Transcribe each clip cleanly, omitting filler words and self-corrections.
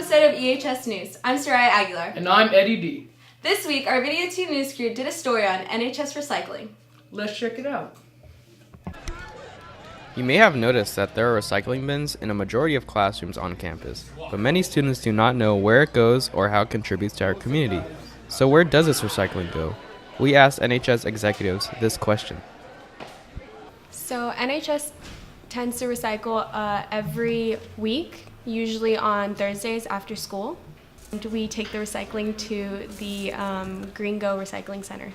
episode of EHS News. I'm Soraya Aguilar. And I'm Eddie D. This week, our Video 2 news crew did a story on NHS recycling. Let's check it out. You may have noticed that there are recycling bins in a majority of classrooms on campus, but many students do not know where it goes or how it contributes to our community. So where does this recycling go? We asked NHS executives this question. So NHS tends to recycle every week, usually on Thursdays after school. And we take the recycling to the Green Go Recycling Center.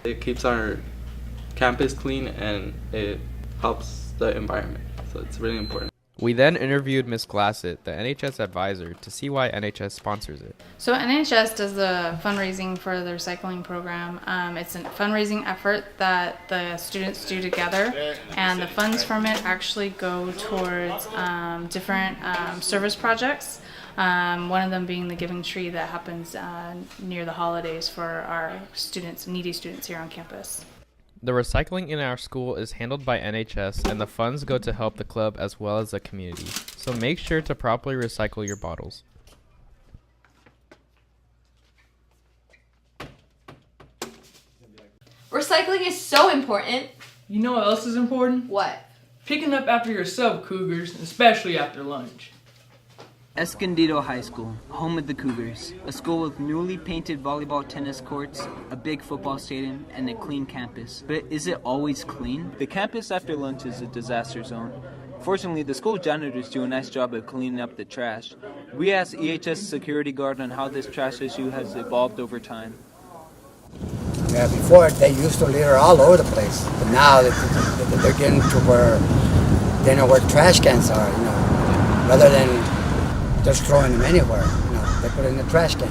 It keeps our campus clean and it helps the environment, so it's really important. We then interviewed Ms. Glassett, the NHS advisor, to see why NHS sponsors it. So NHS does the fundraising for the recycling program. It's a fundraising effort that the students do together, and the funds from it actually go towards different service projects. One of them being the Giving Tree that happens near the holidays for our students, needy students here on campus. The recycling in our school is handled by NHS, and the funds go to help the club as well as the community. So make sure to properly recycle your bottles. Recycling is so important. You know what else is important? What? Picking up after yourself, Cougars, especially after lunch. Escondido High School, home of the Cougars, a school with newly painted volleyball tennis courts, a big football stadium, and a clean campus. But is it always clean? The campus after lunch is a disaster zone. Fortunately, the school janitors do a nice job of cleaning up the trash. We asked EHS security guard on how this trash issue has evolved over time. Yeah, before they used to litter all over the place, but now they're getting to where they know where trash cans are, rather than just throwing them anywhere. They put it in the trash can.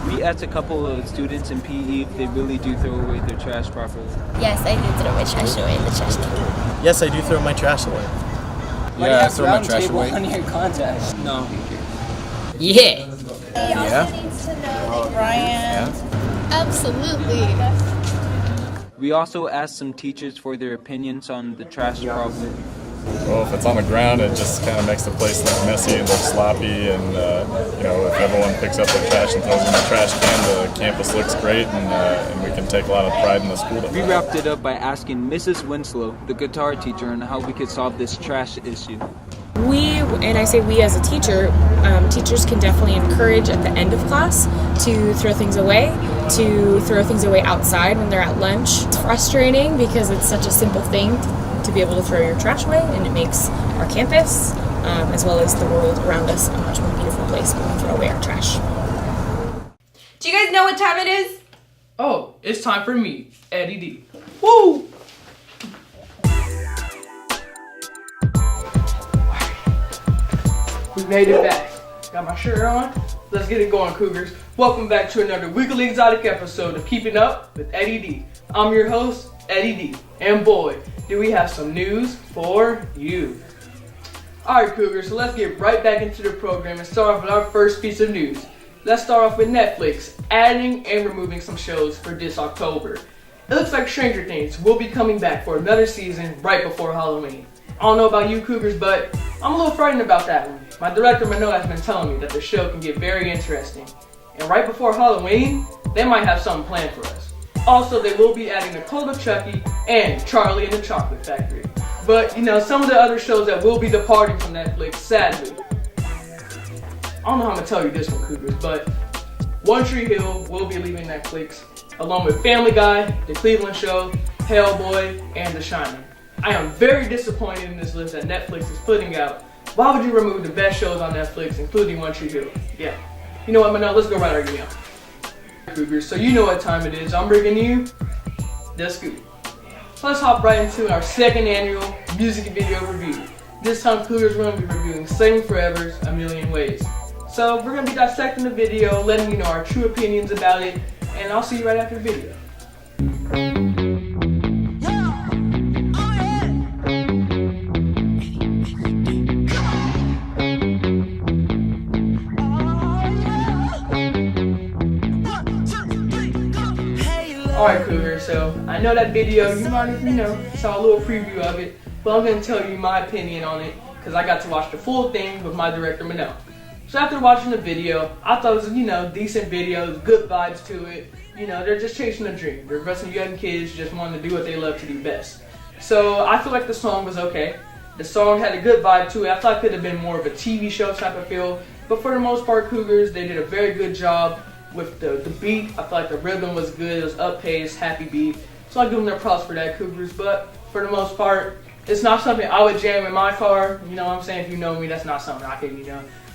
We asked a couple of students in PE if they really do throw away their trash properly. Yes, I do throw my trash away in the trash can. Yes, I do throw my trash away. Yeah, I throw my trash away. On your contacts? No. Yeah. Yeah. Needs to know Brian. Yeah. Absolutely. We also asked some teachers for their opinions on the trash problem. Well, if it's on the ground, it just kind of makes the place look messy and look sloppy. And if everyone picks up their trash and throws it in the trash can, the campus looks great, and we can take a lot of pride in the school. We wrapped it up by asking Mrs. Winslow, the guitar teacher, on how we could solve this trash issue. And I say we as a teacher, teachers can definitely encourage at the end of class to throw things away outside when they're at lunch. It's frustrating because it's such a simple thing to be able to throw your trash away, and it makes our campus, as well as the world around us, a much more beautiful place when we throw away our trash. Do you guys know what time it is? Oh, it's time for me, Eddie D. Woo! We made it back. Got my shirt on. Let's get it going, Cougars. Welcome back to another weekly exotic episode of Keeping Up with Eddie D. I'm your host, Eddie D. And boy, do we have some news for you. Alright, Cougars, so let's get right back into the program and start off with our first piece of news. Let's start off with Netflix adding and removing some shows for this October. It looks like Stranger Things will be coming back for another season right before Halloween. I don't know about you, Cougars, but I'm a little frightened about that one. My director, Mano, has been telling me that the show can get very interesting. And right before Halloween, they might have something planned for us. Also, they will be adding The Cult of Chucky and Charlie and the Chocolate Factory. But, some of the other shows that will be departing from Netflix, sadly. I don't know how I'm going to tell you this one, Cougars, but One Tree Hill will be leaving Netflix, along with Family Guy, The Cleveland Show, Hellboy, and The Shining. I am very disappointed in this list that Netflix is putting out. Why would you remove the best shows on Netflix, including One Tree Hill? Yeah. You know what, Mano, let's go write our email. Cougars, so you know what time it is. I'm bringing you the scoop. So let's hop right into our second annual music video review. This time, Cougars, we're going to be reviewing Sing Forever's A Million Ways. So we're going to be dissecting the video, letting you know our true opinions about it, and I'll see you right after the video. Alright, Cougars, so I know that video, you might have, saw a little preview of it, but I'm going to tell you my opinion on it, because I got to watch the full thing with my director, Manel. So after watching the video, I thought it was, decent videos, good vibes to it. They're just chasing a dream. They're a bunch of young kids just wanting to do what they love to do best. So I feel like the song was okay. The song had a good vibe to it. I thought it could have been more of a TV show type of feel. But for the most part, Cougars, they did a very good job with the beat. I feel like the rhythm was good. It was up-paced, happy beat. So I give them their props for that, Cougars. But for the most part, it's not something I would jam in my car. You know what I'm saying? If you know me, that's not something I could,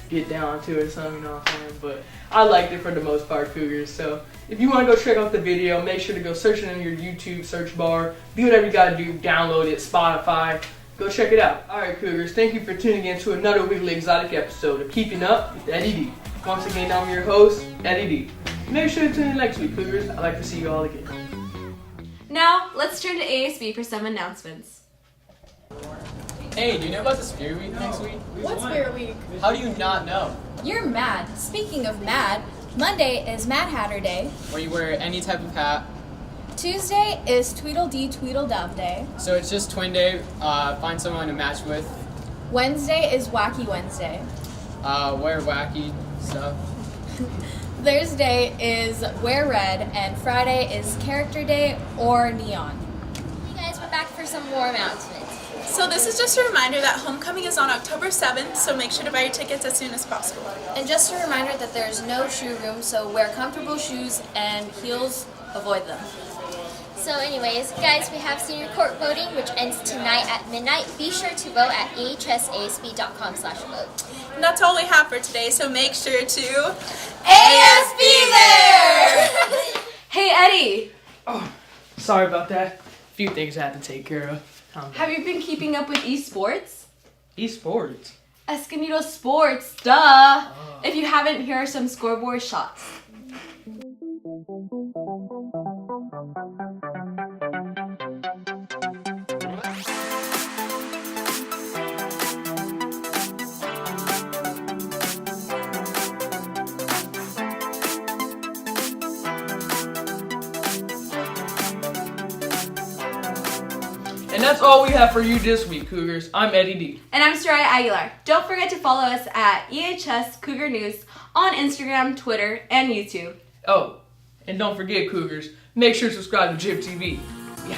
get down to or something, you know what I'm saying? But I liked it for the most part, Cougars. So if you want to go check out the video, make sure to go search it in your YouTube search bar. Do whatever you got to do. Download it, Spotify. Go check it out. Alright, Cougars, thank you for tuning in to another Weekly Exotic episode of Keeping Up with Eddie D. Once again, I'm your host, Eddie D. Make sure to tune in next week, Cougars. I'd like to see you all again. Now, let's turn to ASB for some announcements. Hey, do you know about the Spirit Week next week? What's Spirit Week? How do you not know? You're mad. Speaking of mad, Monday is Mad Hatter Day. Where you wear any type of hat. Tuesday is Tweedledee Tweedledum Day. So it's just Twin Day. Find someone to match with. Wednesday is Wacky Wednesday. Wear wacky stuff. Thursday is Wear Red, and Friday is Character Day or Neon. You guys, we're back for some more announcements. So this is just a reminder that Homecoming is on October 7th, so make sure to buy your tickets as soon as possible. And just a reminder that there is no shoe room, so wear comfortable shoes and heels, avoid them. So anyways, guys, we have senior court voting, which ends tonight at midnight. Be sure to vote at ehsasb.com/vote. And that's all we have for today, so make sure to ASB there! Hey, Eddie! Oh, sorry about that. A few things I had to take care of. Have you been keeping up with esports? Esports? Escondido Sports, duh! If you haven't, here are some scoreboard shots. And that's all we have for you this week, Cougars. I'm Eddie D. And I'm Soraya Aguilar. Don't forget to follow us at EHS Cougar News on Instagram, Twitter, and YouTube. Oh, and don't forget, Cougars, make sure to subscribe to Jib TV. Yeah.